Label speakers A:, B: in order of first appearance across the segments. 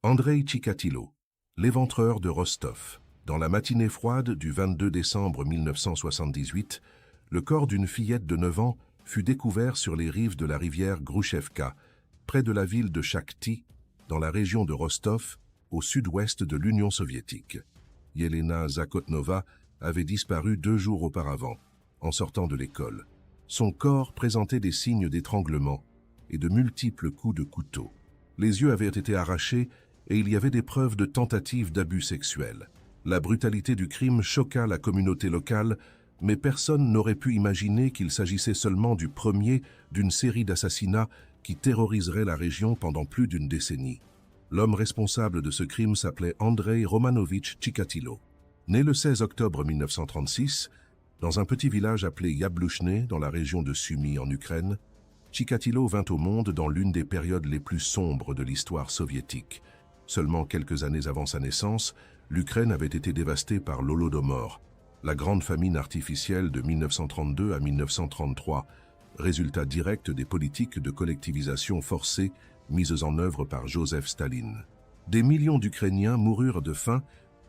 A: Andrei Chikatilo, l'éventreur de Rostov. Dans la matinée froide du 22 décembre 1978, le corps d'une fillette de 9 ans fut découvert sur les rives de la rivière Grushevka, près de la ville de Shakhty, dans la région de Rostov, au sud-ouest de l'Union soviétique. Yelena Zakotnova avait disparu 2 jours auparavant, en sortant de l'école. Son corps présentait des signes d'étranglement et de multiples coups de couteau. Les yeux avaient été arrachés et il y avait des preuves de tentatives d'abus sexuels. La brutalité du crime choqua la communauté locale, mais personne n'aurait pu imaginer qu'il s'agissait seulement du premier d'une série d'assassinats qui terroriserait la région pendant plus d'une décennie. L'homme responsable de ce crime s'appelait Andrei Romanovitch Chikatilo. Né le 16 octobre 1936, dans un petit village appelé Yabluchne, dans la région de Sumy en Ukraine, Chikatilo vint au monde dans l'une des périodes les plus sombres de l'histoire soviétique. Seulement quelques années avant sa naissance, l'Ukraine avait été dévastée par l'Holodomor, la grande famine artificielle de 1932 à 1933, résultat direct des politiques de collectivisation forcée mises en œuvre par Joseph Staline. Des millions d'Ukrainiens moururent de faim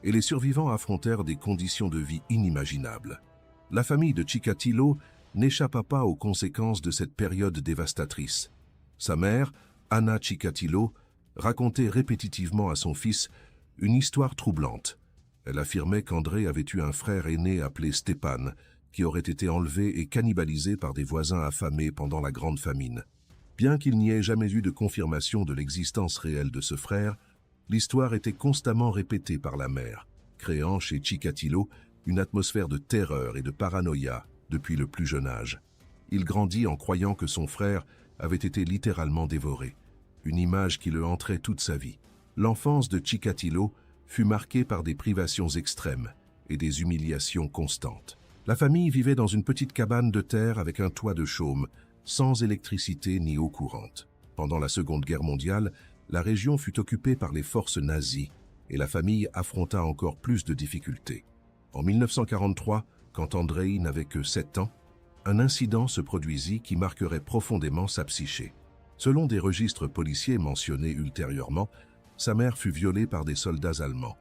A: et les survivants affrontèrent des conditions de vie inimaginables. La famille de Chikatilo n'échappa pas aux conséquences de cette période dévastatrice. Sa mère, Anna Chikatilo, racontait répétitivement à son fils une histoire troublante. Elle affirmait qu'André avait eu un frère aîné appelé Stepan, qui aurait été enlevé et cannibalisé par des voisins affamés pendant la Grande Famine. Bien qu'il n'y ait jamais eu de confirmation de l'existence réelle de ce frère, l'histoire était constamment répétée par la mère, créant chez Chikatilo une atmosphère de terreur et de paranoïa depuis le plus jeune âge. Il grandit en croyant que son frère avait été littéralement dévoré, une image qui le hanterait toute sa vie. L'enfance de Chikatilo fut marquée par des privations extrêmes et des humiliations constantes. La famille vivait dans une petite cabane de terre avec un toit de chaume, sans électricité ni eau courante. Pendant la Seconde Guerre mondiale, la région fut occupée par les forces nazies et la famille affronta encore plus de difficultés. En 1943, quand Andrei n'avait que 7 ans, un incident se produisit qui marquerait profondément sa psyché. Selon des registres policiers mentionnés ultérieurement, sa mère fut violée par des soldats allemands,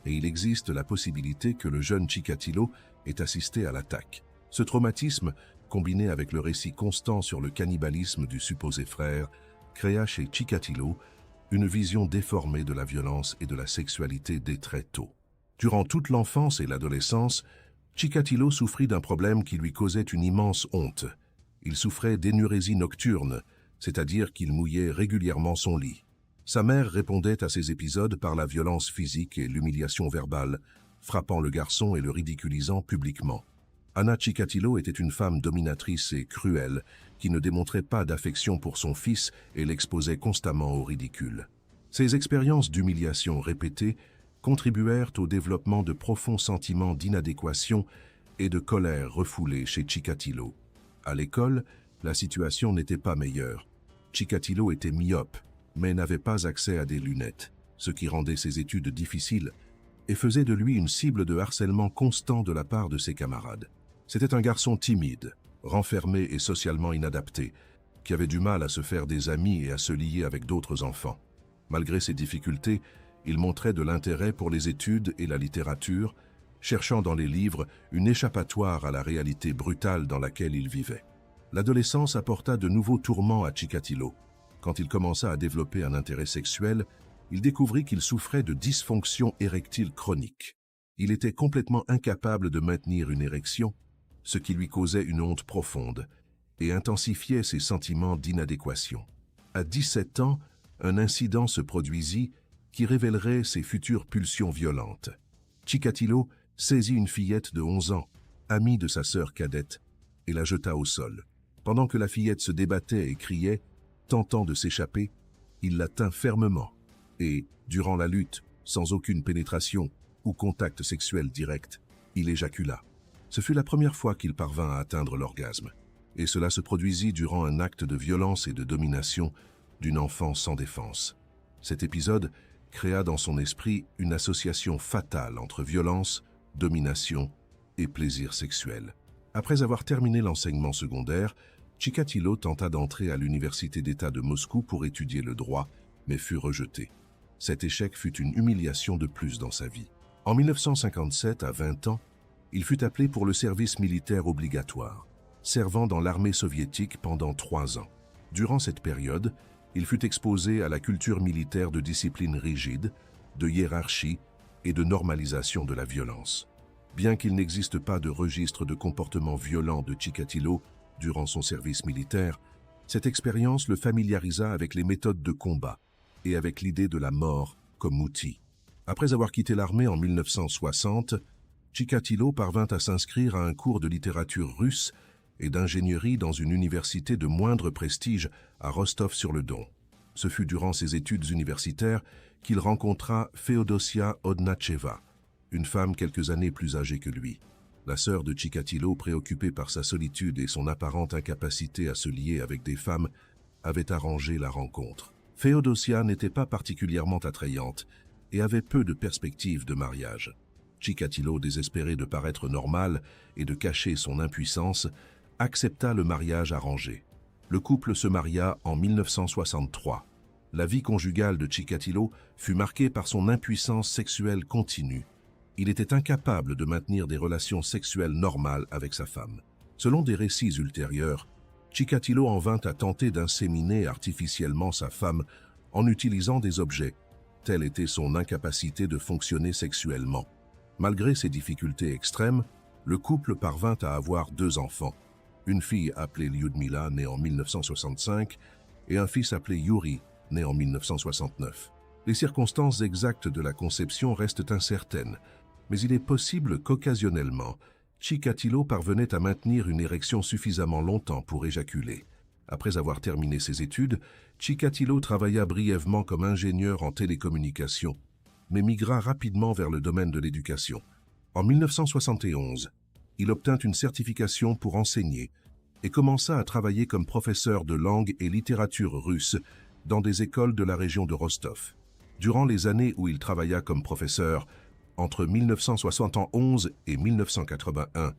A: et il existe la possibilité que le jeune Chikatilo ait assisté à l'attaque. Ce traumatisme, combiné avec le récit constant sur le cannibalisme du supposé frère, créa chez Chikatilo une vision déformée de la violence et de la sexualité dès très tôt. Durant toute l'enfance et l'adolescence, Chikatilo souffrit d'un problème qui lui causait une immense honte. Il souffrait d'énurésie nocturne, c'est-à-dire qu'il mouillait régulièrement son lit. Sa mère répondait à ces épisodes par la violence physique et l'humiliation verbale, frappant le garçon et le ridiculisant publiquement. Anna Chikatilo était une femme dominatrice et cruelle, qui ne démontrait pas d'affection pour son fils et l'exposait constamment au ridicule. Ces expériences d'humiliation répétées contribuèrent au développement de profonds sentiments d'inadéquation et de colère refoulés chez Chikatilo. À l'école, la situation n'était pas meilleure. Chikatilo était myope, mais n'avait pas accès à des lunettes, ce qui rendait ses études difficiles et faisait de lui une cible de harcèlement constant de la part de ses camarades. C'était un garçon timide, renfermé et socialement inadapté, qui avait du mal à se faire des amis et à se lier avec d'autres enfants. Malgré ces difficultés, il montrait de l'intérêt pour les études et la littérature, cherchant dans les livres une échappatoire à la réalité brutale dans laquelle il vivait. L'adolescence apporta de nouveaux tourments à Chikatilo. Quand il commença à développer un intérêt sexuel, il découvrit qu'il souffrait de dysfonction érectile chronique. Il était complètement incapable de maintenir une érection, ce qui lui causait une honte profonde et intensifiait ses sentiments d'inadéquation. À 17 ans, un incident se produisit qui révélerait ses futures pulsions violentes. Chikatilo saisit une fillette de 11 ans, amie de sa sœur cadette, et la jeta au sol. Pendant que la fillette se débattait et criait, tentant de s'échapper, il la tint fermement et, durant la lutte, sans aucune pénétration ou contact sexuel direct, il éjacula. Ce fut la première fois qu'il parvint à atteindre l'orgasme, et cela se produisit durant un acte de violence et de domination d'une enfant sans défense. Cet épisode créa dans son esprit une association fatale entre violence, domination et plaisir sexuel. Après avoir terminé l'enseignement secondaire, Chikatilo tenta d'entrer à l'Université d'État de Moscou pour étudier le droit, mais fut rejeté. Cet échec fut une humiliation de plus dans sa vie. En 1957, à 20 ans, il fut appelé pour le service militaire obligatoire, servant dans l'armée soviétique pendant 3 ans. Durant cette période, il fut exposé à la culture militaire de discipline rigide, de hiérarchie et de normalisation de la violence. Bien qu'il n'existe pas de registre de comportement violent de Chikatilo durant son service militaire, cette expérience le familiarisa avec les méthodes de combat et avec l'idée de la mort comme outil. Après avoir quitté l'armée en 1960, Chikatilo parvint à s'inscrire à un cours de littérature russe et d'ingénierie dans une université de moindre prestige à Rostov-sur-le-Don. Ce fut durant ses études universitaires qu'il rencontra Féodosia Odnatseva, une femme quelques années plus âgée que lui. La sœur de Chikatilo, préoccupée par sa solitude et son apparente incapacité à se lier avec des femmes, avait arrangé la rencontre. Féodosia n'était pas particulièrement attrayante et avait peu de perspectives de mariage. Chikatilo, désespéré de paraître normal et de cacher son impuissance, accepta le mariage arrangé. Le couple se maria en 1963. La vie conjugale de Chikatilo fut marquée par son impuissance sexuelle continue. Il était incapable de maintenir des relations sexuelles normales avec sa femme. Selon des récits ultérieurs, Chikatilo en vint à tenter d'inséminer artificiellement sa femme en utilisant des objets. Telle était son incapacité de fonctionner sexuellement. Malgré ces difficultés extrêmes, le couple parvint à avoir 2 enfants. Une fille appelée Lyudmila, née en 1965, et un fils appelé Yuri, né en 1969. Les circonstances exactes de la conception restent incertaines, mais il est possible qu'occasionnellement, Chikatilo parvenait à maintenir une érection suffisamment longtemps pour éjaculer. Après avoir terminé ses études, Chikatilo travailla brièvement comme ingénieur en télécommunications, mais migra rapidement vers le domaine de l'éducation. En 1971, il obtint une certification pour enseigner et commença à travailler comme professeur de langue et littérature russe dans des écoles de la région de Rostov. Durant les années où il travailla comme professeur, entre 1971 et 1981,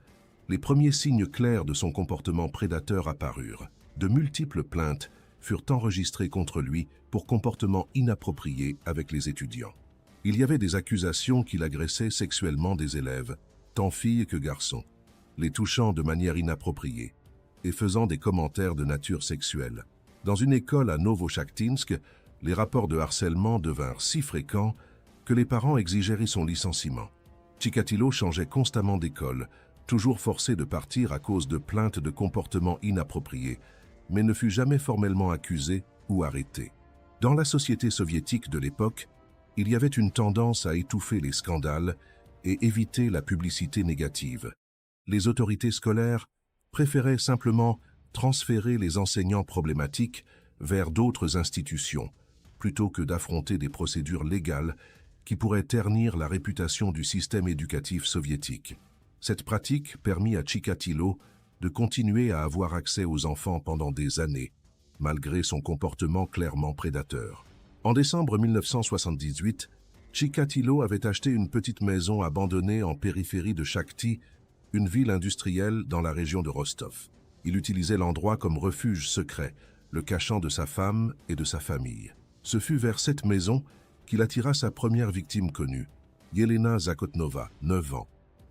A: les premiers signes clairs de son comportement prédateur apparurent. De multiples plaintes furent enregistrées contre lui pour comportement inapproprié avec les étudiants. Il y avait des accusations qu'il agressait sexuellement des élèves, tant filles que garçons, les touchant de manière inappropriée et faisant des commentaires de nature sexuelle. Dans une école à Novochakhtinsk, les rapports de harcèlement devinrent si fréquents que les parents exigèrent son licenciement. Chikatilo changeait constamment d'école, toujours forcé de partir à cause de plaintes de comportements inappropriés, mais ne fut jamais formellement accusé ou arrêté. Dans la société soviétique de l'époque, il y avait une tendance à étouffer les scandales et éviter la publicité négative. Les autorités scolaires préféraient simplement transférer les enseignants problématiques vers d'autres institutions, plutôt que d'affronter des procédures légales qui pourraient ternir la réputation du système éducatif soviétique. Cette pratique permit à Chikatilo de continuer à avoir accès aux enfants pendant des années, malgré son comportement clairement prédateur. En décembre 1978, Chikatilo avait acheté une petite maison abandonnée en périphérie de Shakhty, une ville industrielle dans la région de Rostov. Il utilisait l'endroit comme refuge secret, le cachant de sa femme et de sa famille. Ce fut vers cette maison qu'il attira sa première victime connue, Yelena Zakotnova, 9 ans.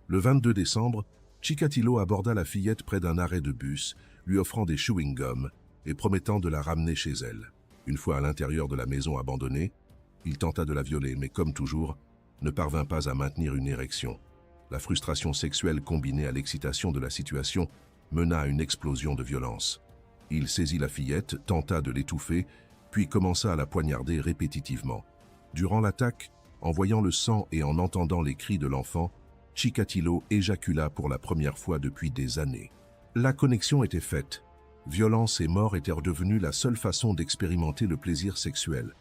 A: Le 22 décembre, Chikatilo aborda la fillette près d'un arrêt de bus, lui offrant des chewing-gums et promettant de la ramener chez elle. Une fois à l'intérieur de la maison abandonnée, il tenta de la violer, mais comme toujours, ne parvint pas à maintenir une érection. La frustration sexuelle combinée à l'excitation de la situation mena à une explosion de violence. Il saisit la fillette, tenta de l'étouffer, puis commença à la poignarder répétitivement. Durant l'attaque, en voyant le sang et en entendant les cris de l'enfant, Chikatilo éjacula pour la première fois depuis des années. La connexion était faite. Violence et mort étaient redevenues la seule façon d'expérimenter le plaisir sexuel.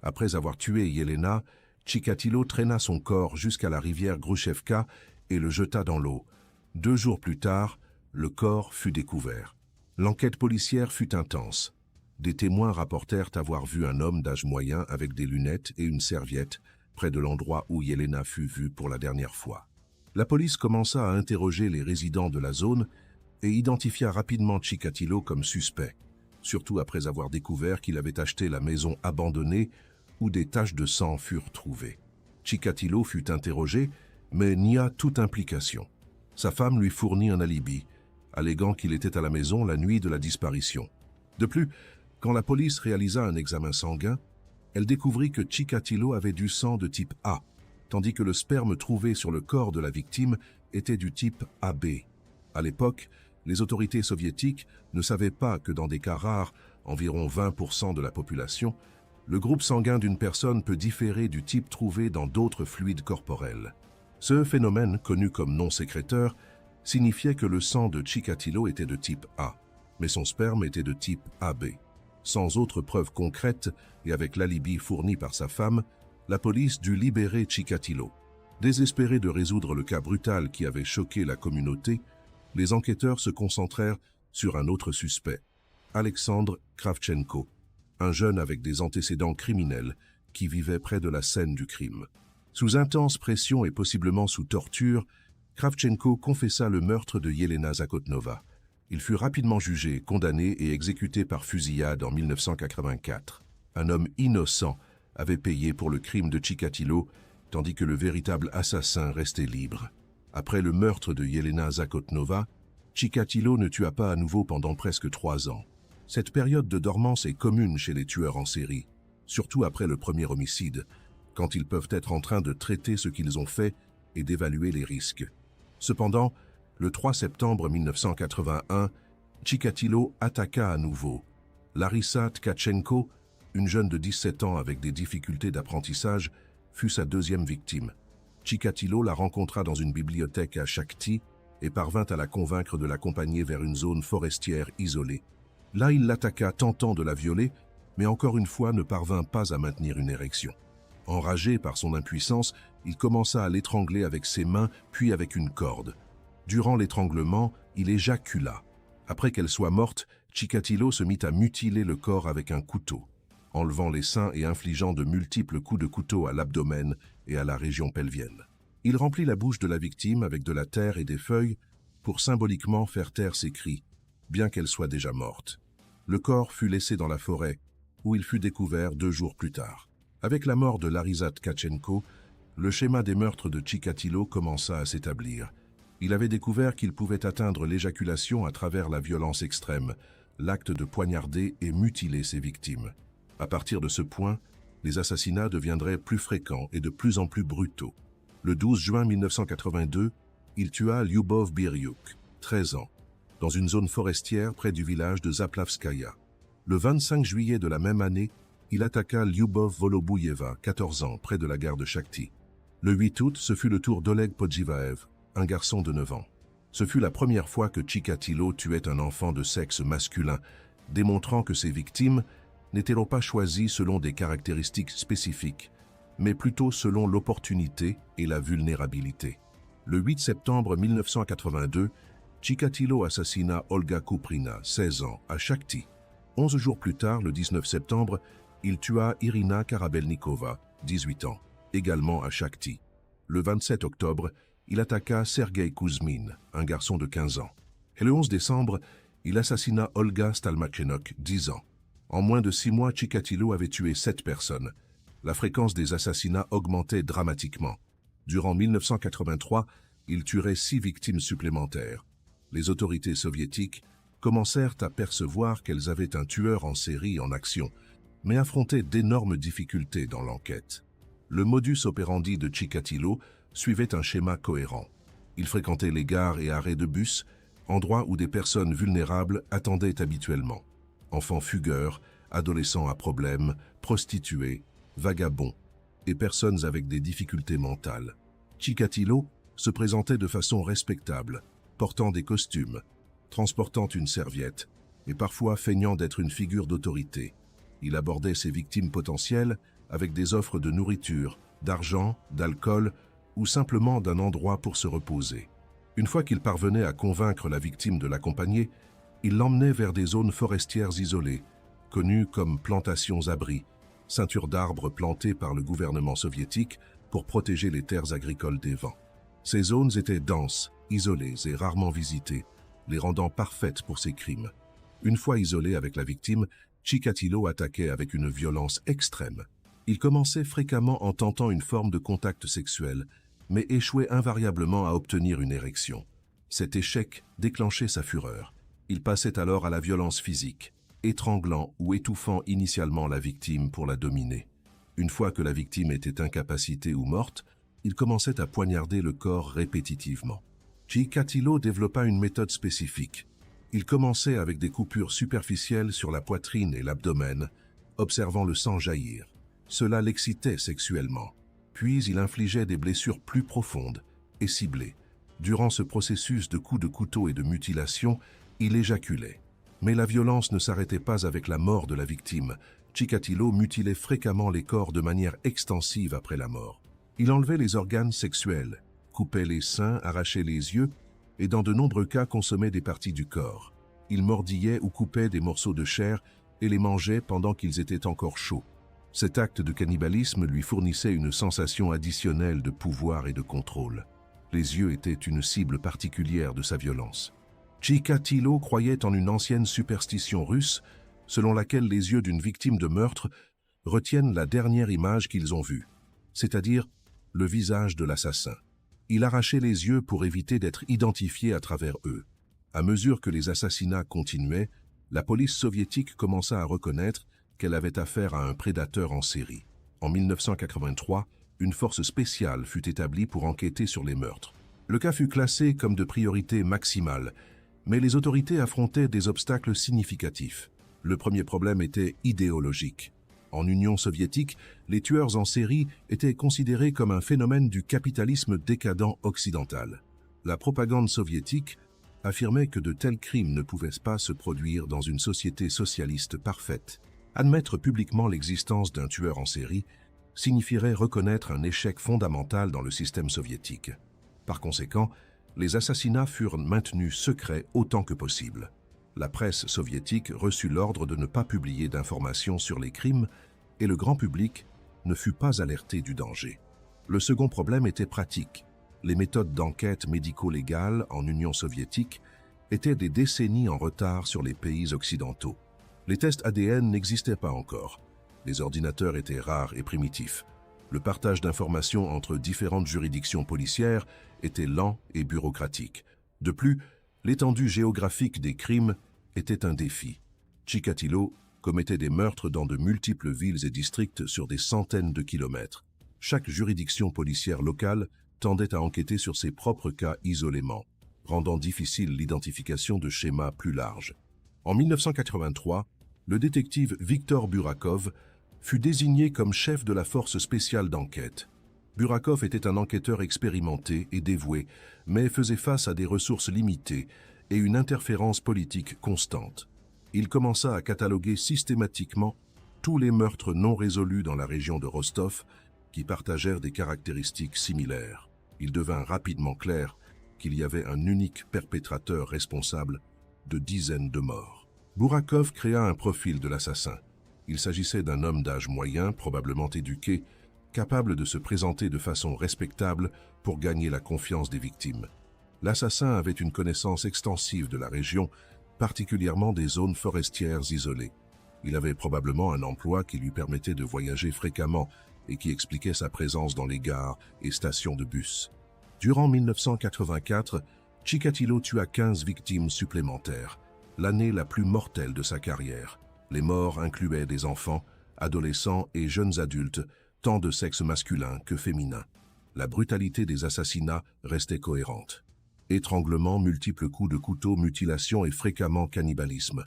A: Après avoir tué Yelena, Chikatilo traîna son corps jusqu'à la rivière Grushevka et le jeta dans l'eau. 2 jours plus tard, le corps fut découvert. L'enquête policière fut intense. Des témoins rapportèrent avoir vu un homme d'âge moyen avec des lunettes et une serviette près de l'endroit où Yelena fut vue pour la dernière fois. La police commença à interroger les résidents de la zone et identifia rapidement Chikatilo comme suspect, surtout après avoir découvert qu'il avait acheté la maison abandonnée où des taches de sang furent trouvées. Chikatilo fut interrogé, mais nia toute implication. Sa femme lui fournit un alibi, alléguant qu'il était à la maison la nuit de la disparition. De plus, quand la police réalisa un examen sanguin, elle découvrit que Chikatilo avait du sang de type A, tandis que le sperme trouvé sur le corps de la victime était du type AB. À l'époque, les autorités soviétiques ne savaient pas que dans des cas rares, environ 20% de la population, le groupe sanguin d'une personne peut différer du type trouvé dans d'autres fluides corporels. Ce phénomène, connu comme non-sécréteur, signifiait que le sang de Chikatilo était de type A, mais son sperme était de type AB. Sans autre preuve concrète et avec l'alibi fourni par sa femme, la police dut libérer Chikatilo. Désespérés de résoudre le cas brutal qui avait choqué la communauté, les enquêteurs se concentrèrent sur un autre suspect, Alexandre Kravchenko, un jeune avec des antécédents criminels qui vivait près de la scène du crime. Sous intense pression et possiblement sous torture, Kravchenko confessa le meurtre de Yelena Zakotnova. Il fut rapidement jugé, condamné et exécuté par fusillade en 1984. Un homme innocent avait payé pour le crime de Chikatilo, tandis que le véritable assassin restait libre. Après le meurtre de Yelena Zakotnova, Chikatilo ne tua pas à nouveau pendant presque 3 ans. Cette période de dormance est commune chez les tueurs en série, surtout après le premier homicide, quand ils peuvent être en train de traiter ce qu'ils ont fait et d'évaluer les risques. Cependant, le 3 septembre 1981, Chikatilo attaqua à nouveau. Larissa Tkachenko, une jeune de 17 ans avec des difficultés d'apprentissage, fut sa deuxième victime. Chikatilo la rencontra dans une bibliothèque à Shakhty et parvint à la convaincre de l'accompagner vers une zone forestière isolée. Là, il l'attaqua tentant de la violer, mais encore une fois ne parvint pas à maintenir une érection. Enragé par son impuissance, il commença à l'étrangler avec ses mains, puis avec une corde. Durant l'étranglement, il éjacula. Après qu'elle soit morte, Chikatilo se mit à mutiler le corps avec un couteau, enlevant les seins et infligeant de multiples coups de couteau à l'abdomen et à la région pelvienne. Il remplit la bouche de la victime avec de la terre et des feuilles pour symboliquement faire taire ses cris, bien qu'elle soit déjà morte. Le corps fut laissé dans la forêt, où il fut découvert 2 jours plus tard. Avec la mort de Larissa Tkachenko, le schéma des meurtres de Chikatilo commença à s'établir. Il avait découvert qu'il pouvait atteindre l'éjaculation à travers la violence extrême, l'acte de poignarder et mutiler ses victimes. À partir de ce point, les assassinats deviendraient plus fréquents et de plus en plus brutaux. Le 12 juin 1982, il tua Lyubov Biryuk, 13 ans, dans une zone forestière près du village de Zaplavskaya. Le 25 juillet de la même année, il attaqua Lyubov Volobouyeva, 14 ans, près de la gare de Shakhty. Le 8 août, ce fut le tour d'Oleg Podjivaev, un garçon de 9 ans. Ce fut la première fois que Chikatilo tuait un enfant de sexe masculin, démontrant que ses victimes n'étaient pas choisies selon des caractéristiques spécifiques, mais plutôt selon l'opportunité et la vulnérabilité. Le 8 septembre 1982, Chikatilo assassina Olga Kuprina, 16 ans, à Shakhty. 11 jours plus tard, le 19 septembre, il tua Irina Karabelnikova, 18 ans, également à Shakhty. Le 27 octobre, il attaqua Sergei Kouzmin, un garçon de 15 ans. Et le 11 décembre, il assassina Olga Stalmachenok, 10 ans. En moins de 6 mois, Chikatilo avait tué 7 personnes. La fréquence des assassinats augmentait dramatiquement. Durant 1983, il tuerait 6 victimes supplémentaires. Les autorités soviétiques commencèrent à percevoir qu'elles avaient un tueur en série en action, mais affrontaient d'énormes difficultés dans l'enquête. Le modus operandi de Chikatilo suivait un schéma cohérent. Il fréquentait les gares et arrêts de bus, endroits où des personnes vulnérables attendaient habituellement. Enfants fugueurs, adolescents à problème, prostituées, vagabonds et personnes avec des difficultés mentales. Chikatilo se présentait de façon respectable, portant des costumes, transportant une serviette et parfois feignant d'être une figure d'autorité. Il abordait ses victimes potentielles avec des offres de nourriture, d'argent, d'alcool ou simplement d'un endroit pour se reposer. Une fois qu'il parvenait à convaincre la victime de l'accompagner, il l'emmenait vers des zones forestières isolées, connues comme plantations-abris, ceintures d'arbres plantées par le gouvernement soviétique pour protéger les terres agricoles des vents. Ces zones étaient denses, isolées et rarement visitées, les rendant parfaites pour ses crimes. Une fois isolé avec la victime, Chikatilo attaquait avec une violence extrême. Il commençait fréquemment en tentant une forme de contact sexuel, mais échouait invariablement à obtenir une érection. Cet échec déclenchait sa fureur. Il passait alors à la violence physique, étranglant ou étouffant initialement la victime pour la dominer. Une fois que la victime était incapacitée ou morte, il commençait à poignarder le corps répétitivement. Chikatilo développa une méthode spécifique. Il commençait avec des coupures superficielles sur la poitrine et l'abdomen, observant le sang jaillir. Cela l'excitait sexuellement. Puis il infligeait des blessures plus profondes et ciblées. Durant ce processus de coups de couteau et de mutilation, il éjaculait. Mais la violence ne s'arrêtait pas avec la mort de la victime. Chikatilo mutilait fréquemment les corps de manière extensive après la mort. Il enlevait les organes sexuels, coupait les seins, arrachait les yeux et dans de nombreux cas consommait des parties du corps. Il mordillait ou coupait des morceaux de chair et les mangeait pendant qu'ils étaient encore chauds. Cet acte de cannibalisme lui fournissait une sensation additionnelle de pouvoir et de contrôle. Les yeux étaient une cible particulière de sa violence. Chikatilo croyait en une ancienne superstition russe selon laquelle les yeux d'une victime de meurtre retiennent la dernière image qu'ils ont vue, c'est-à-dire le visage de l'assassin. Il arrachait les yeux pour éviter d'être identifié à travers eux. À mesure que les assassinats continuaient, la police soviétique commença à reconnaître qu'elle avait affaire à un prédateur en série. En 1983, une force spéciale fut établie pour enquêter sur les meurtres. Le cas fut classé comme de priorité maximale, mais les autorités affrontaient des obstacles significatifs. Le premier problème était idéologique. En Union soviétique, les tueurs en série étaient considérés comme un phénomène du capitalisme décadent occidental. La propagande soviétique affirmait que de tels crimes ne pouvaient pas se produire dans une société socialiste parfaite. Admettre publiquement l'existence d'un tueur en série signifierait reconnaître un échec fondamental dans le système soviétique. Par conséquent, les assassinats furent maintenus secrets autant que possible. La presse soviétique reçut l'ordre de ne pas publier d'informations sur les crimes et le grand public ne fut pas alerté du danger. Le second problème était pratique. Les méthodes d'enquête médico-légales en Union soviétique étaient des décennies en retard sur les pays occidentaux. Les tests ADN n'existaient pas encore. Les ordinateurs étaient rares et primitifs. Le partage d'informations entre différentes juridictions policières était lent et bureaucratique. De plus, l'étendue géographique des crimes était un défi. Chikatilo commettait des meurtres dans de multiples villes et districts sur des centaines de kilomètres. Chaque juridiction policière locale tendait à enquêter sur ses propres cas isolément, rendant difficile l'identification de schémas plus larges. En 1983, le détective Viktor Burakov fut désigné comme chef de la force spéciale d'enquête. Burakov était un enquêteur expérimenté et dévoué, mais faisait face à des ressources limitées et une interférence politique constante. Il commença à cataloguer systématiquement tous les meurtres non résolus dans la région de Rostov qui partagèrent des caractéristiques similaires. Il devint rapidement clair qu'il y avait un unique perpétrateur responsable de dizaines de morts. Burakov créa un profil de l'assassin. Il s'agissait d'un homme d'âge moyen, probablement éduqué, capable de se présenter de façon respectable pour gagner la confiance des victimes. L'assassin avait une connaissance extensive de la région, particulièrement des zones forestières isolées. Il avait probablement un emploi qui lui permettait de voyager fréquemment et qui expliquait sa présence dans les gares et stations de bus. Durant 1984, Chikatilo tua 15 victimes supplémentaires, l'année la plus mortelle de sa carrière. Les morts incluaient des enfants, adolescents et jeunes adultes, tant de sexe masculin que féminin. La brutalité des assassinats restait cohérente. Étranglement, multiples coups de couteau, mutilation et fréquemment cannibalisme.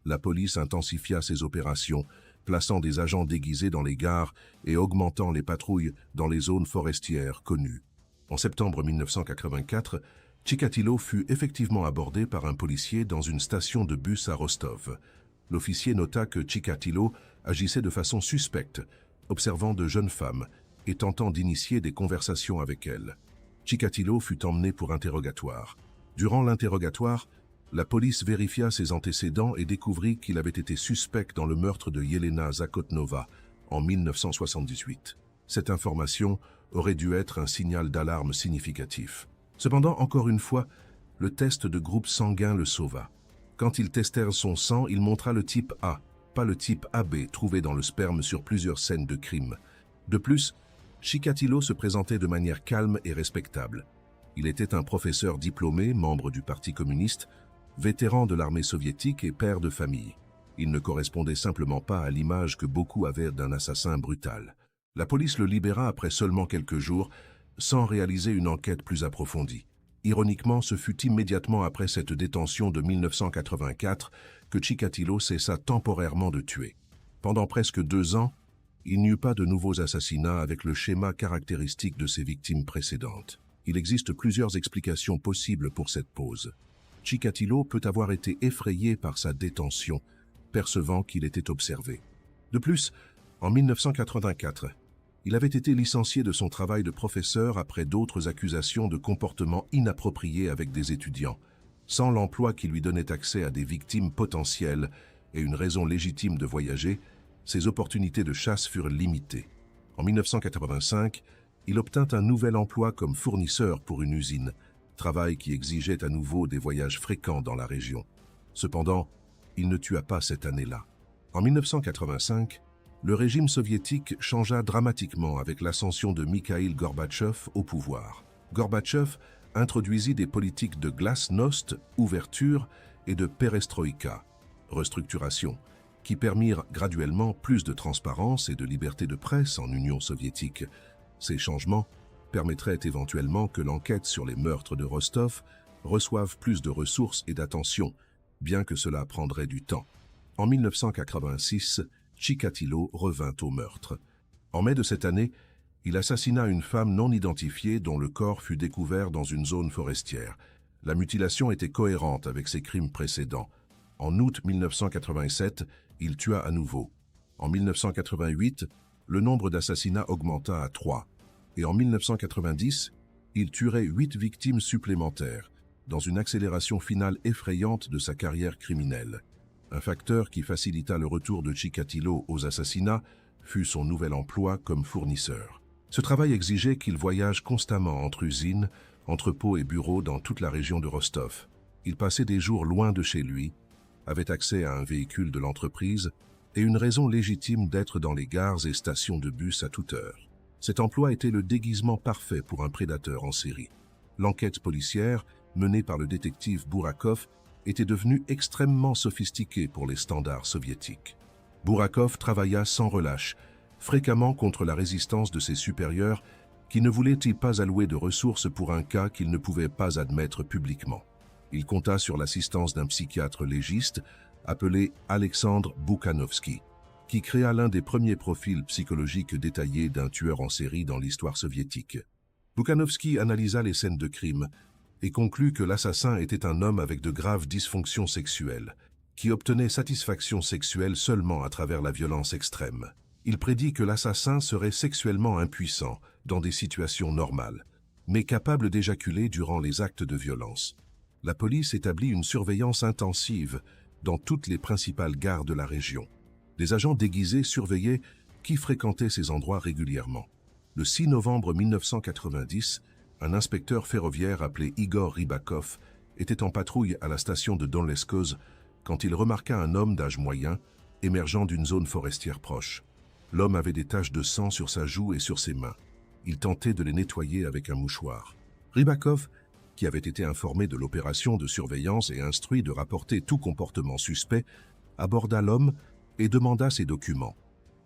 A: La police intensifia ses opérations, plaçant des agents déguisés dans les gares et augmentant les patrouilles dans les zones forestières connues. En septembre 1984, Chikatilo fut effectivement abordé par un policier dans une station de bus à Rostov. L'officier nota que Chikatilo agissait de façon suspecte, observant de jeunes femmes et tentant d'initier des conversations avec elles. Chikatilo fut emmené pour interrogatoire. Durant l'interrogatoire, la police vérifia ses antécédents et découvrit qu'il avait été suspect dans le meurtre de Yelena Zakotnova en 1978. Cette information aurait dû être un signal d'alarme significatif. Cependant, encore une fois, le test de groupe sanguin le sauva. Quand ils testèrent son sang, il montra le type A, pas le type AB trouvé dans le sperme sur plusieurs scènes de crime. De plus, Chikatilo se présentait de manière calme et respectable. Il était un professeur diplômé, membre du Parti communiste, vétéran de l'armée soviétique et père de famille. Il ne correspondait simplement pas à l'image que beaucoup avaient d'un assassin brutal. La police le libéra après seulement quelques jours, sans réaliser une enquête plus approfondie. Ironiquement, ce fut immédiatement après cette détention de 1984 que Chikatilo cessa temporairement de tuer. Pendant presque 2 ans, il n'y eut pas de nouveaux assassinats avec le schéma caractéristique de ses victimes précédentes. Il existe plusieurs explications possibles pour cette pause. Chikatilo peut avoir été effrayé par sa détention, percevant qu'il était observé. De plus, en 1984, il avait été licencié de son travail de professeur après d'autres accusations de comportement inapproprié avec des étudiants. Sans l'emploi qui lui donnait accès à des victimes potentielles et une raison légitime de voyager, ses opportunités de chasse furent limitées. En 1985, il obtint un nouvel emploi comme fournisseur pour une usine, travail qui exigeait à nouveau des voyages fréquents dans la région. Cependant, il ne tua pas cette année-là. En 1985, le régime soviétique changea dramatiquement avec l'ascension de Mikhaïl Gorbatchev au pouvoir. Gorbatchev introduisit des politiques de glasnost, ouverture, et de perestroïka, restructuration, qui permirent graduellement plus de transparence et de liberté de presse en Union soviétique. Ces changements permettraient éventuellement que l'enquête sur les meurtres de Rostov reçoive plus de ressources et d'attention, bien que cela prendrait du temps. En 1986, Chikatilo revint au meurtre. En mai de cette année, il assassina une femme non identifiée dont le corps fut découvert dans une zone forestière. La mutilation était cohérente avec ses crimes précédents. En août 1987, il tua à nouveau. En 1988, le nombre d'assassinats augmenta à 3. Et en 1990, il tuerait 8 victimes supplémentaires, dans une accélération finale effrayante de sa carrière criminelle. Un facteur qui facilita le retour de Chikatilo aux assassinats fut son nouvel emploi comme fournisseur. Ce travail exigeait qu'il voyage constamment entre usines, entrepôts et bureaux dans toute la région de Rostov. Il passait des jours loin de chez lui, avait accès à un véhicule de l'entreprise et une raison légitime d'être dans les gares et stations de bus à toute heure. Cet emploi était le déguisement parfait pour un prédateur en série. L'enquête policière, menée par le détective Burakov, était devenue extrêmement sophistiquée pour les standards soviétiques. Burakov travailla sans relâche, fréquemment contre la résistance de ses supérieurs qui ne voulaient-ils pas allouer de ressources pour un cas qu'il ne pouvait pas admettre publiquement. Il compta sur l'assistance d'un psychiatre légiste appelé Alexandre Boukhanovski, qui créa l'un des premiers profils psychologiques détaillés d'un tueur en série dans l'histoire soviétique. Boukhanovski analysa les scènes de crime et conclut que l'assassin était un homme avec de graves dysfonctions sexuelles, qui obtenait satisfaction sexuelle seulement à travers la violence extrême. Il prédit que l'assassin serait sexuellement impuissant dans des situations normales, mais capable d'éjaculer durant les actes de violence. La police établit une surveillance intensive dans toutes les principales gares de la région. Des agents déguisés surveillaient qui fréquentait ces endroits régulièrement. Le 6 novembre 1990, un inspecteur ferroviaire appelé Igor Rybakov était en patrouille à la station de Donleskoz quand il remarqua un homme d'âge moyen émergeant d'une zone forestière proche. L'homme avait des taches de sang sur sa joue et sur ses mains. Il tentait de les nettoyer avec un mouchoir. Rybakov, qui avait été informé de l'opération de surveillance et instruit de rapporter tout comportement suspect, aborda l'homme et demanda ses documents.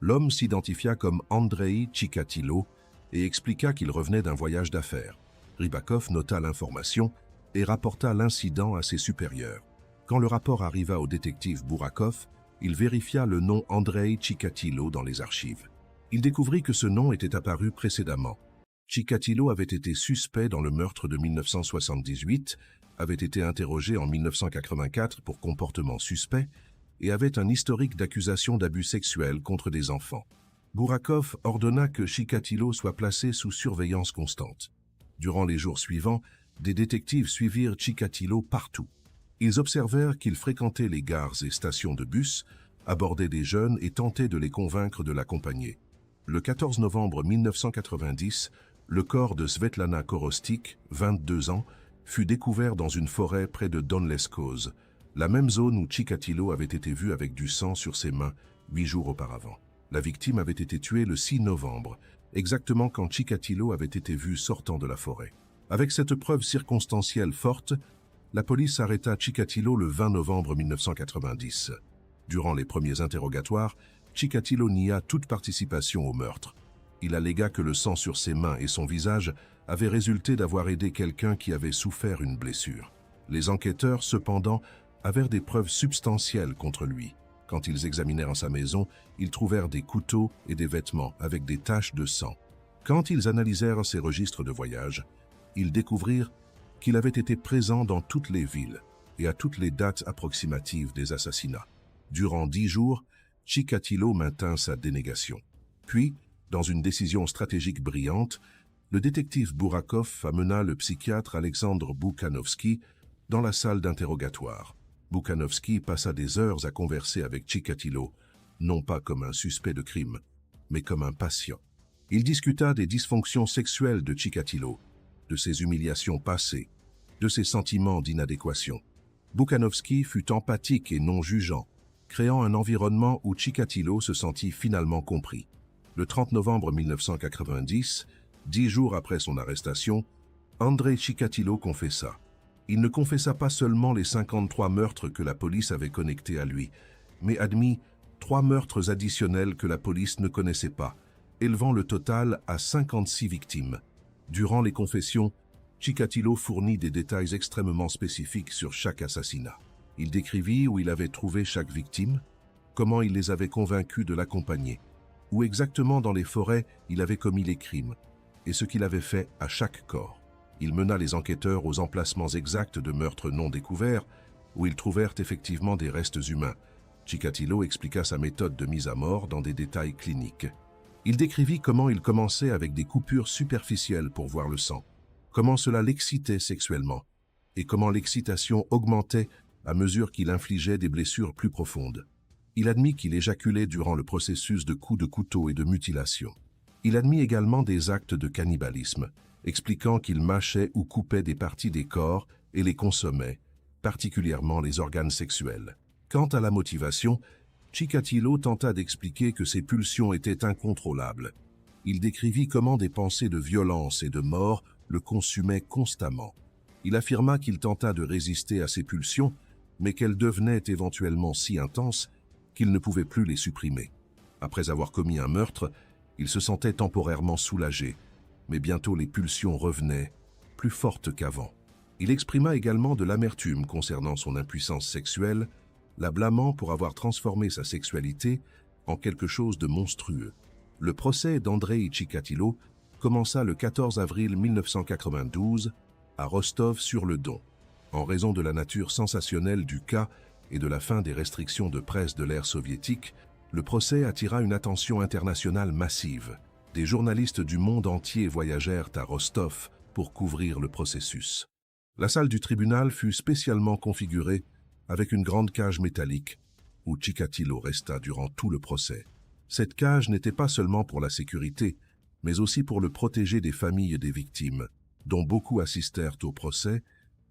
A: L'homme s'identifia comme Andrei Chikatilo et expliqua qu'il revenait d'un voyage d'affaires. Rybakov nota l'information et rapporta l'incident à ses supérieurs. Quand le rapport arriva au détective Burakov, il vérifia le nom Andrei Chikatilo dans les archives. Il découvrit que ce nom était apparu précédemment. Chikatilo avait été suspect dans le meurtre de 1978, avait été interrogé en 1984 pour comportement suspect et avait un historique d'accusation d'abus sexuels contre des enfants. Burakov ordonna que Chikatilo soit placé sous surveillance constante. Durant les jours suivants, des détectives suivirent Chikatilo partout. Ils observèrent qu'il fréquentait les gares et stations de bus, abordait des jeunes et tentait de les convaincre de l'accompagner. Le 14 novembre 1990, le corps de Svetlana Korostik, 22 ans, fut découvert dans une forêt près de Donleskoz, la même zone où Chikatilo avait été vu avec du sang sur ses mains 8 jours auparavant. La victime avait été tuée le 6 novembre, exactement quand Chikatilo avait été vu sortant de la forêt. Avec cette preuve circonstancielle forte, la police arrêta Chikatilo le 20 novembre 1990. Durant les premiers interrogatoires, Chikatilo nia toute participation au meurtre. Il allégua que le sang sur ses mains et son visage avait résulté d'avoir aidé quelqu'un qui avait souffert une blessure. Les enquêteurs, cependant, avaient des preuves substantielles contre lui. Quand ils examinèrent sa maison, ils trouvèrent des couteaux et des vêtements avec des taches de sang. Quand ils analysèrent ses registres de voyage, ils découvrirent qu'il avait été présent dans toutes les villes et à toutes les dates approximatives des assassinats. Durant 10 jours, Chikatilo maintint sa dénégation. Puis, dans une décision stratégique brillante, le détective Burakov amena le psychiatre Alexandre Bukhanovski dans la salle d'interrogatoire. Bukhanovski passa des heures à converser avec Chikatilo, non pas comme un suspect de crime, mais comme un patient. Il discuta des dysfonctions sexuelles de Chikatilo, de ses humiliations passées, de ses sentiments d'inadéquation. Bukhanovski fut empathique et non jugeant, créant un environnement où Chikatilo se sentit finalement compris. Le 30 novembre 1990, 10 jours après son arrestation, Andrei Chikatilo confessa. Il ne confessa pas seulement les 53 meurtres que la police avait connectés à lui, mais admit 3 meurtres additionnels que la police ne connaissait pas, élevant le total à 56 victimes. Durant les confessions, Chikatilo fournit des détails extrêmement spécifiques sur chaque assassinat. Il décrivit où il avait trouvé chaque victime, comment il les avait convaincus de l'accompagner, où exactement dans les forêts il avait commis les crimes, et ce qu'il avait fait à chaque corps. Il mena les enquêteurs aux emplacements exacts de meurtres non découverts, où ils trouvèrent effectivement des restes humains. Chikatilo expliqua sa méthode de mise à mort dans des détails cliniques. Il décrivit comment il commençait avec des coupures superficielles pour voir le sang, comment cela l'excitait sexuellement, et comment l'excitation augmentait à mesure qu'il infligeait des blessures plus profondes. Il admit qu'il éjaculait durant le processus de coups de couteau et de mutilation. Il admit également des actes de cannibalisme, expliquant qu'il mâchait ou coupait des parties des corps et les consommait, particulièrement les organes sexuels. Quant à la motivation, Chikatilo tenta d'expliquer que ses pulsions étaient incontrôlables. Il décrivit comment des pensées de violence et de mort le consumaient constamment. Il affirma qu'il tenta de résister à ses pulsions, mais qu'elles devenaient éventuellement si intenses qu'il ne pouvait plus les supprimer. Après avoir commis un meurtre, il se sentait temporairement soulagé, mais bientôt les pulsions revenaient, plus fortes qu'avant. Il exprima également de l'amertume concernant son impuissance sexuelle, la blâmant pour avoir transformé sa sexualité en quelque chose de monstrueux. Le procès d'Andrei Chikatilo commença le 14 avril 1992 à Rostov-sur-le-Don. En raison de la nature sensationnelle du cas et de la fin des restrictions de presse de l'ère soviétique, le procès attira une attention internationale massive. Des journalistes du monde entier voyagèrent à Rostov pour couvrir le processus. La salle du tribunal fut spécialement configurée avec une grande cage métallique où Chikatilo resta durant tout le procès. Cette cage n'était pas seulement pour la sécurité, mais aussi pour le protéger des familles des victimes, dont beaucoup assistèrent au procès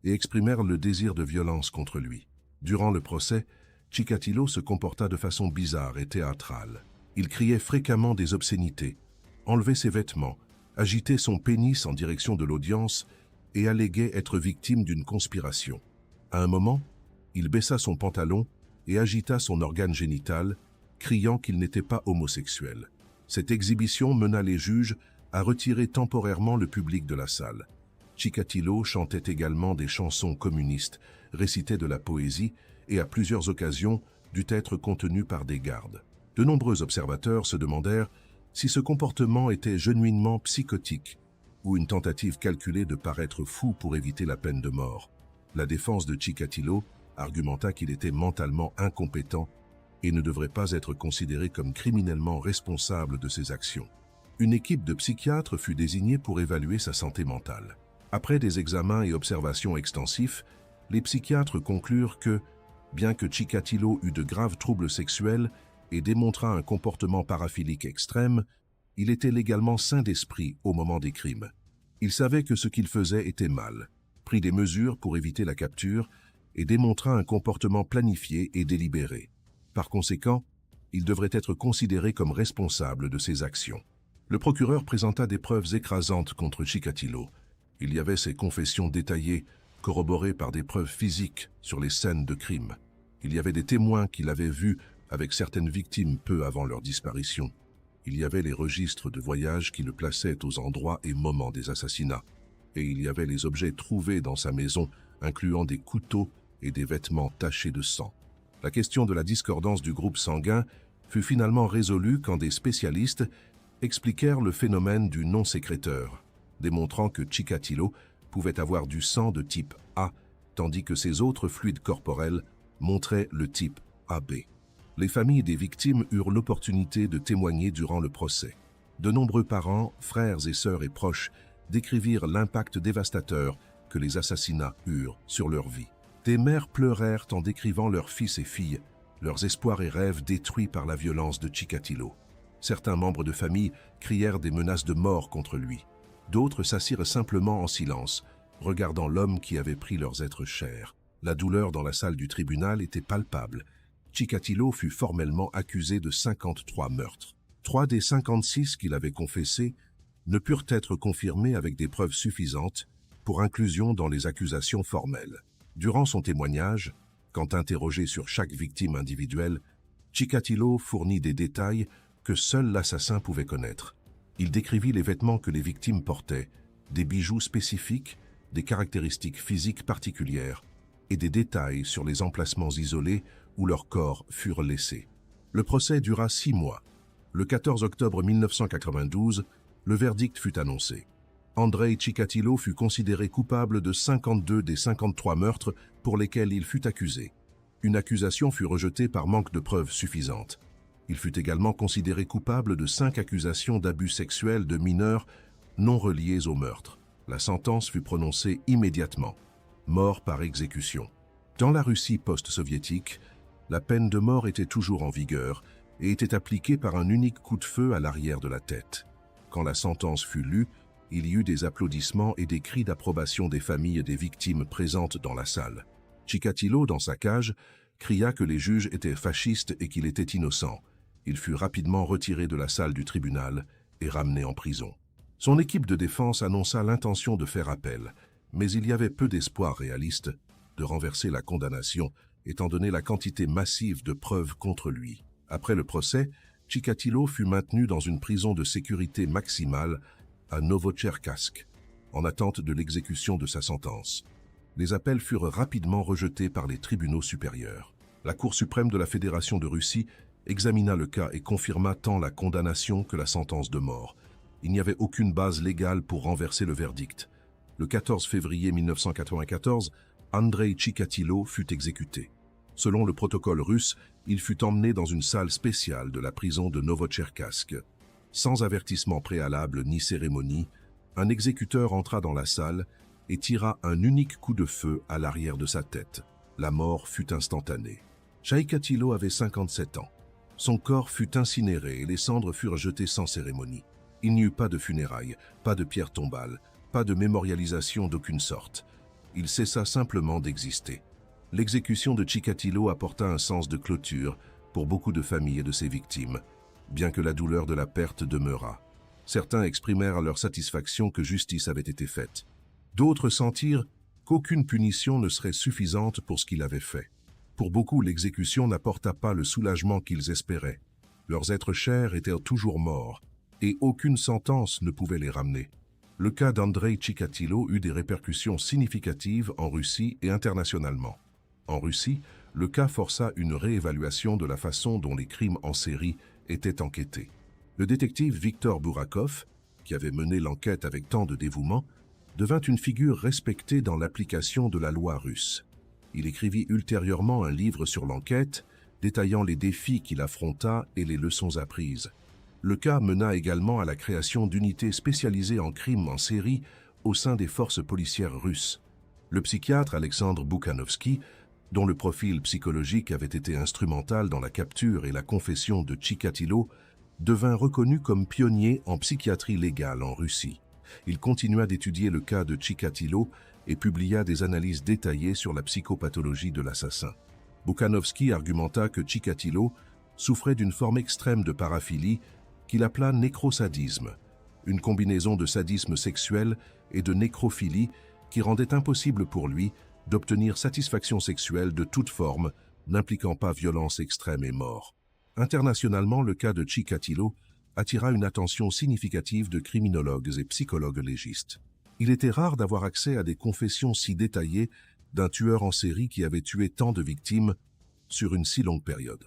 A: et exprimèrent le désir de violence contre lui. Durant le procès, Chikatilo se comporta de façon bizarre et théâtrale. Il criait fréquemment des obscénités, enlevait ses vêtements, agitait son pénis en direction de l'audience et alléguait être victime d'une conspiration. À un moment, il baissa son pantalon et agita son organe génital, criant qu'il n'était pas homosexuel. Cette exhibition mena les juges à retirer temporairement le public de la salle. Chikatilo chantait également des chansons communistes, récitait de la poésie et à plusieurs occasions dut être contenu par des gardes. De nombreux observateurs se demandèrent si ce comportement était genuinement psychotique ou une tentative calculée de paraître fou pour éviter la peine de mort. La défense de Chikatilo argumenta qu'il était mentalement incompétent et ne devrait pas être considéré comme criminellement responsable de ses actions. Une équipe de psychiatres fut désignée pour évaluer sa santé mentale. Après des examens et observations extensifs, les psychiatres conclurent que, bien que Chikatilo eût de graves troubles sexuels et démontra un comportement paraphilique extrême, il était légalement sain d'esprit au moment des crimes. Il savait que ce qu'il faisait était mal, prit des mesures pour éviter la capture et démontra un comportement planifié et délibéré. Par conséquent, Il devrait être considéré comme responsable de ses actions. Le procureur présenta des preuves écrasantes contre Chikatilo. Il y avait ses confessions détaillées, corroborées par des preuves physiques sur les scènes de crime. Il y avait des témoins qu'il avait vus avec certaines victimes peu avant leur disparition. Il y avait les registres de voyage qui le plaçaient aux endroits et moments des assassinats. Et il y avait les objets trouvés dans sa maison, incluant des couteaux et des vêtements tachés de sang. La question de la discordance du groupe sanguin fut finalement résolue quand des spécialistes expliquèrent le phénomène du non-sécréteur, démontrant que Chikatilo pouvait avoir du sang de type A, tandis que ses autres fluides corporels montraient le type AB. Les familles des victimes eurent l'opportunité de témoigner durant le procès. De nombreux parents, frères et sœurs et proches décrivirent l'impact dévastateur que les assassinats eurent sur leur vie. Des mères pleurèrent en décrivant leurs fils et filles, leurs espoirs et rêves détruits par la violence de Chikatilo. Certains membres de famille crièrent des menaces de mort contre lui. D'autres s'assirent simplement en silence, regardant l'homme qui avait pris leurs êtres chers. La douleur dans la salle du tribunal était palpable. Chikatilo fut formellement accusé de 53 meurtres. 3 des 56 qu'il avait confessés ne purent être confirmés avec des preuves suffisantes pour inclusion dans les accusations formelles. Durant son témoignage, quand interrogé sur chaque victime individuelle, Chikatilo fournit des détails que seul l'assassin pouvait connaître. Il décrivit les vêtements que les victimes portaient, des bijoux spécifiques, des caractéristiques physiques particulières et des détails sur les emplacements isolés où leurs corps furent laissés. Le procès dura 6 mois. Le 14 octobre 1992, le verdict fut annoncé. Andrei Chikatilo fut considéré coupable de 52 des 53 meurtres pour lesquels il fut accusé. Une accusation fut rejetée par manque de preuves suffisantes. Il fut également considéré coupable de 5 accusations d'abus sexuels de mineurs non reliés au meurtre. La sentence fut prononcée immédiatement. Mort par exécution. Dans la Russie post-soviétique, la peine de mort était toujours en vigueur et était appliquée par un unique coup de feu à l'arrière de la tête. Quand la sentence fut lue, il y eut des applaudissements et des cris d'approbation des familles des victimes présentes dans la salle. Chikatilo, dans sa cage, cria que les juges étaient fascistes et qu'il était innocent. Il fut rapidement retiré de la salle du tribunal et ramené en prison. Son équipe de défense annonça l'intention de faire appel, mais il y avait peu d'espoir réaliste de renverser la condamnation, étant donné la quantité massive de preuves contre lui. Après le procès, Chikatilo fut maintenu dans une prison de sécurité maximale à Novotcherkassk, en attente de l'exécution de sa sentence. Les appels furent rapidement rejetés par les tribunaux supérieurs. La Cour suprême de la Fédération de Russie examina le cas et confirma tant la condamnation que la sentence de mort. Il n'y avait aucune base légale pour renverser le verdict. Le 14 février 1994, Andrei Chikatilo fut exécuté. Selon le protocole russe, il fut emmené dans une salle spéciale de la prison de Novotcherkassk. Sans avertissement préalable ni cérémonie, un exécuteur entra dans la salle et tira un unique coup de feu à l'arrière de sa tête. La mort fut instantanée. Chikatilo avait 57 ans. Son corps fut incinéré et les cendres furent jetées sans cérémonie. Il n'y eut pas de funérailles, pas de pierre tombale, pas de mémorialisation d'aucune sorte. Il cessa simplement d'exister. L'exécution de Chikatilo apporta un sens de clôture pour beaucoup de familles et de ses victimes, bien que la douleur de la perte demeurât. Certains exprimèrent leur satisfaction que justice avait été faite. D'autres sentirent qu'aucune punition ne serait suffisante pour ce qu'il avait fait. Pour beaucoup, l'exécution n'apporta pas le soulagement qu'ils espéraient. Leurs êtres chers étaient toujours morts, et aucune sentence ne pouvait les ramener. Le cas d'Andrei Chikatilo eut des répercussions significatives en Russie et internationalement. En Russie, le cas força une réévaluation de la façon dont les crimes en série étaient enquêtés. Le détective Viktor Burakov, qui avait mené l'enquête avec tant de dévouement, devint une figure respectée dans l'application de la loi russe. Il écrivit ultérieurement un livre sur l'enquête, détaillant les défis qu'il affronta et les leçons apprises. Le cas mena également à la création d'unités spécialisées en crimes en série au sein des forces policières russes. Le psychiatre Alexandre Boukhanovski, dont le profil psychologique avait été instrumental dans la capture et la confession de Chikatilo, devint reconnu comme pionnier en psychiatrie légale en Russie. Il continua d'étudier le cas de Chikatilo et publia des analyses détaillées sur la psychopathologie de l'assassin. Boukhanovski argumenta que Chikatilo souffrait d'une forme extrême de paraphilie qu'il appela nécrosadisme, une combinaison de sadisme sexuel et de nécrophilie qui rendait impossible pour lui d'obtenir satisfaction sexuelle de toute forme n'impliquant pas violence extrême et mort. Internationalement, le cas de Chikatilo attira une attention significative de criminologues et psychologues légistes. Il était rare d'avoir accès à des confessions si détaillées d'un tueur en série qui avait tué tant de victimes sur une si longue période.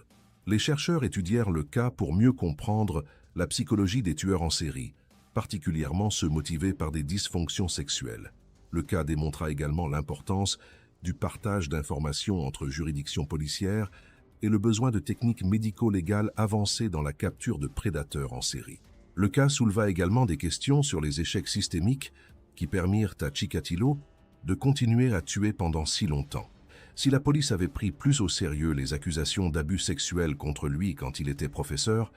A: Les chercheurs étudièrent le cas pour mieux comprendre la psychologie des tueurs en série, particulièrement ceux motivés par des dysfonctions sexuelles. Le cas démontra également l'importance du partage d'informations entre juridictions policières et le besoin de techniques médico-légales avancées dans la capture de prédateurs en série. Le cas souleva également des questions sur les échecs systémiques qui permirent à Chikatilo de continuer à tuer pendant si longtemps. Si la police avait pris plus au sérieux les accusations d'abus sexuels contre lui quand il était professeur,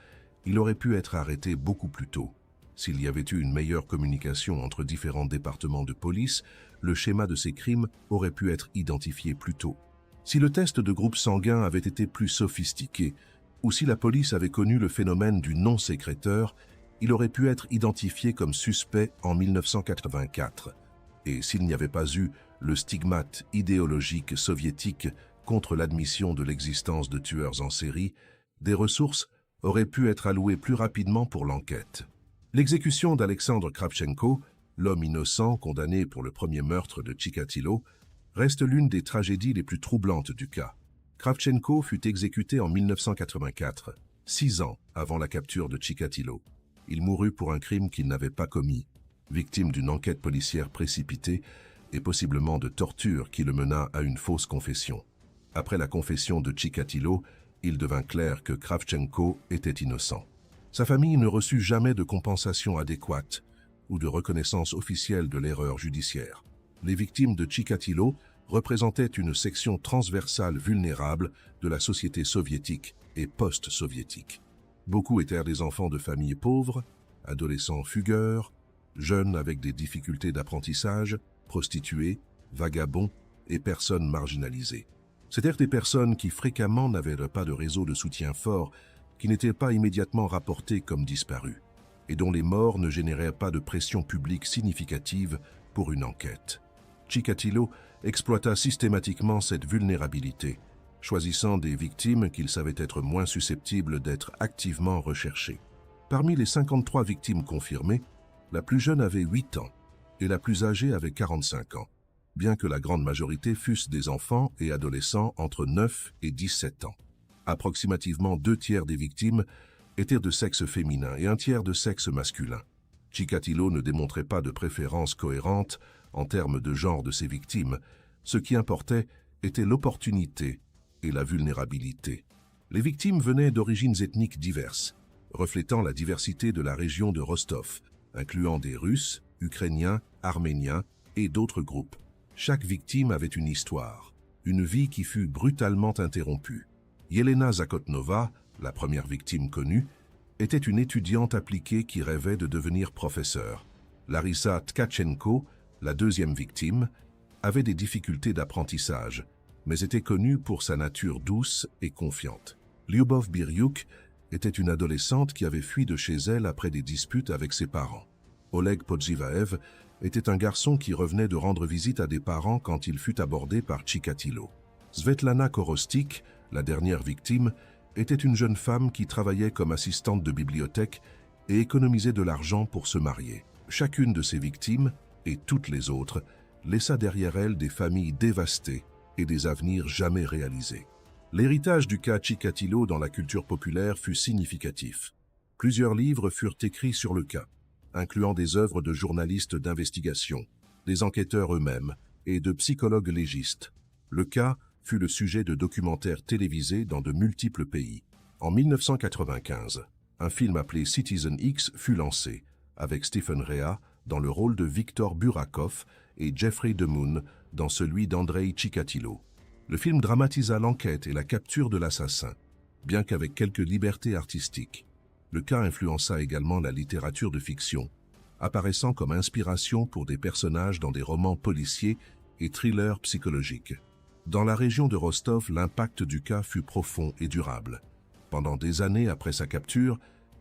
A: il aurait pu être arrêté beaucoup plus tôt. S'il y avait eu une meilleure communication entre différents départements de police, le schéma de ces crimes aurait pu être identifié plus tôt. Si le test de groupe sanguin avait été plus sophistiqué, ou si la police avait connu le phénomène du non-sécréteur, il aurait pu être identifié comme suspect en 1984. Et s'il n'y avait pas eu le stigmate idéologique soviétique contre l'admission de l'existence de tueurs en série, des ressources auraient pu être allouées plus rapidement pour l'enquête. L'exécution d'Alexandre Kravchenko, l'homme innocent condamné pour le premier meurtre de Chikatilo, reste l'une des tragédies les plus troublantes du cas. Kravchenko fut exécuté en 1984, 6 ans avant la capture de Chikatilo. Il mourut pour un crime qu'il n'avait pas commis, victime d'une enquête policière précipitée et possiblement de torture qui le mena à une fausse confession. Après la confession de Chikatilo, il devint clair que Kravchenko était innocent. Sa famille ne reçut jamais de compensation adéquate ou de reconnaissance officielle de l'erreur judiciaire. Les victimes de Chikatilo représentaient une section transversale vulnérable de la société soviétique et post-soviétique. Beaucoup étaient des enfants de familles pauvres, adolescents fugueurs, jeunes avec des difficultés d'apprentissage, prostituées, vagabonds et personnes marginalisées. C'étaient des personnes qui fréquemment n'avaient pas de réseau de soutien fort, qui n'étaient pas immédiatement rapportées comme disparues, et dont les morts ne généraient pas de pression publique significative pour une enquête. Chikatilo exploita systématiquement cette vulnérabilité, choisissant des victimes qu'il savait être moins susceptibles d'être activement recherchées. Parmi les 53 victimes confirmées, la plus jeune avait 8 ans et la plus âgée avait 45 ans, bien que la grande majorité fussent des enfants et adolescents entre 9 et 17 ans. Approximativement 2/3 des victimes étaient de sexe féminin et 1/3 de sexe masculin. Chikatilo ne démontrait pas de préférence cohérente en termes de genre de ses victimes. Ce qui importait était l'opportunité et la vulnérabilité. Les victimes venaient d'origines ethniques diverses, reflétant la diversité de la région de Rostov, incluant des Russes, Ukrainiens, Arméniens et d'autres groupes. Chaque victime avait une histoire, une vie qui fut brutalement interrompue. Yelena Zakotnova, la première victime connue, était une étudiante appliquée qui rêvait de devenir professeure. Larissa Tkachenko, la deuxième victime, avait des difficultés d'apprentissage, mais était connue pour sa nature douce et confiante. Lyubov Biryuk était une adolescente qui avait fui de chez elle après des disputes avec ses parents. Oleg Podzivaev était un garçon qui revenait de rendre visite à des parents quand il fut abordé par Chikatilo. Svetlana Korostik, la dernière victime, était une jeune femme qui travaillait comme assistante de bibliothèque et économisait de l'argent pour se marier. Chacune de ces victimes, et toutes les autres, laissa derrière elle des familles dévastées et des avenirs jamais réalisés. L'héritage du cas Chikatilo dans la culture populaire fut significatif. Plusieurs livres furent écrits sur le cas, incluant des œuvres de journalistes d'investigation, des enquêteurs eux-mêmes et de psychologues légistes. Le cas fut le sujet de documentaires télévisés dans de multiples pays. En 1995, un film appelé Citizen X fut lancé, avec Stephen Rea dans le rôle de Victor Burakov et Jeffrey DeMunn dans celui d'Andrei Chikatilo. Le film dramatisa l'enquête et la capture de l'assassin, bien qu'avec quelques libertés artistiques. Le cas influença également la littérature de fiction, apparaissant comme inspiration pour des personnages dans des romans policiers et thrillers psychologiques. Dans la région de Rostov, l'impact du cas fut profond et durable. Pendant des années après sa capture,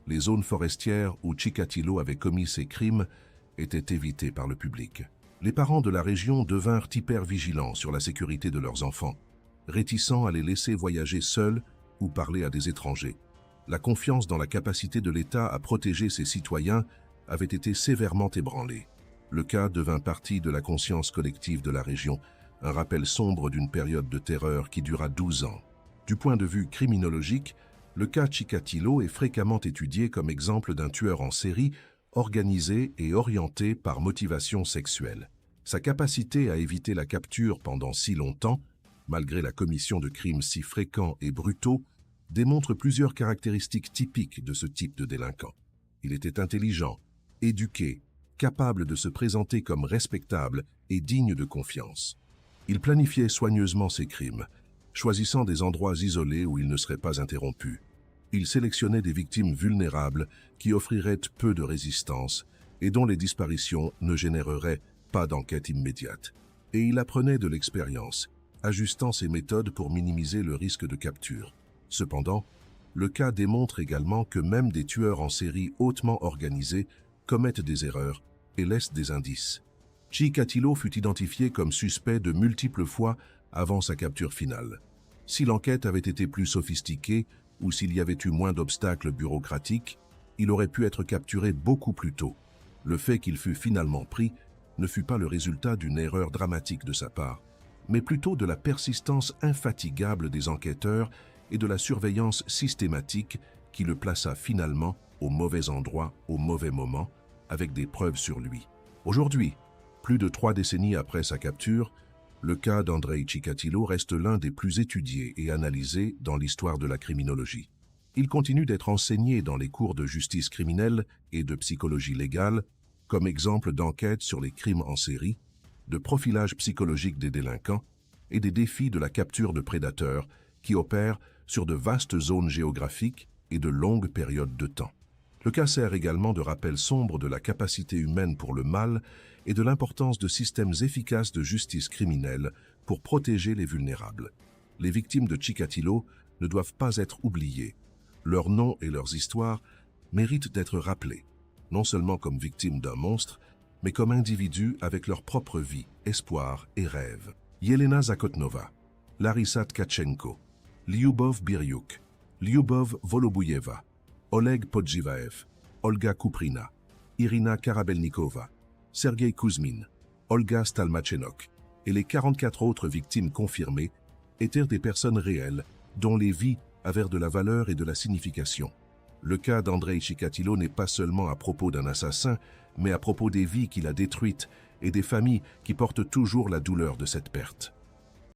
A: les zones forestières où Chikatilo avait commis ses crimes étaient évitées par le public. Les parents de la région devinrent hyper vigilants sur la sécurité de leurs enfants, réticents à les laisser voyager seuls ou parler à des étrangers. La confiance dans la capacité de l'État à protéger ses citoyens avait été sévèrement ébranlée. Le cas devint partie de la conscience collective de la région, un rappel sombre d'une période de terreur qui dura 12 ans. Du point de vue criminologique, le cas Chikatilo est fréquemment étudié comme exemple d'un tueur en série organisé et orienté par motivation sexuelle. Sa capacité à éviter la capture pendant si longtemps, malgré la commission de crimes si fréquents et brutaux, démontre plusieurs caractéristiques typiques de ce type de délinquant. Il était intelligent, éduqué, capable de se présenter comme respectable et digne de confiance. Il planifiait soigneusement ses crimes, choisissant des endroits isolés où il ne serait pas interrompu. Il sélectionnait des victimes vulnérables qui offriraient peu de résistance et dont les disparitions ne généreraient pas d'enquête immédiate. Et il apprenait de l'expérience, ajustant ses méthodes pour minimiser le risque de capture. Cependant, le cas démontre également que même des tueurs en série hautement organisés commettent des erreurs et laissent des indices. Chikatilo fut identifié comme suspect de multiples fois avant sa capture finale. Si l'enquête avait été plus sophistiquée ou s'il y avait eu moins d'obstacles bureaucratiques, il aurait pu être capturé beaucoup plus tôt. Le fait qu'il fût finalement pris ne fut pas le résultat d'une erreur dramatique de sa part, mais plutôt de la persistance infatigable des enquêteurs et de la surveillance systématique qui le plaça finalement au mauvais endroit, au mauvais moment, avec des preuves sur lui. Aujourd'hui, plus de 3 décennies après sa capture, le cas d'Andrei Chikatilo reste l'un des plus étudiés et analysés dans l'histoire de la criminologie. Il continue d'être enseigné dans les cours de justice criminelle et de psychologie légale, comme exemple d'enquête sur les crimes en série, de profilage psychologique des délinquants et des défis de la capture de prédateurs qui opèrent sur de vastes zones géographiques et de longues périodes de temps. Le cas sert également de rappel sombre de la capacité humaine pour le mal et de l'importance de systèmes efficaces de justice criminelle pour protéger les vulnérables. Les victimes de Chikatilo ne doivent pas être oubliées. Leurs noms et leurs histoires méritent d'être rappelés, non seulement comme victimes d'un monstre, mais comme individus avec leur propre vie, espoir et rêve. Yelena Zakotnova, Larissa Tkachenko, Lyubov Biryuk, Lyubov Volobuyeva, Oleg Podjivaev, Olga Kuprina, Irina Karabelnikova, Sergei Kuzmin, Olga Stalmachenok et les 44 autres victimes confirmées étaient des personnes réelles dont les vies avaient de la valeur et de la signification. Le cas d'Andrei Chikatilo n'est pas seulement à propos d'un assassin, mais à propos des vies qu'il a détruites et des familles qui portent toujours la douleur de cette perte.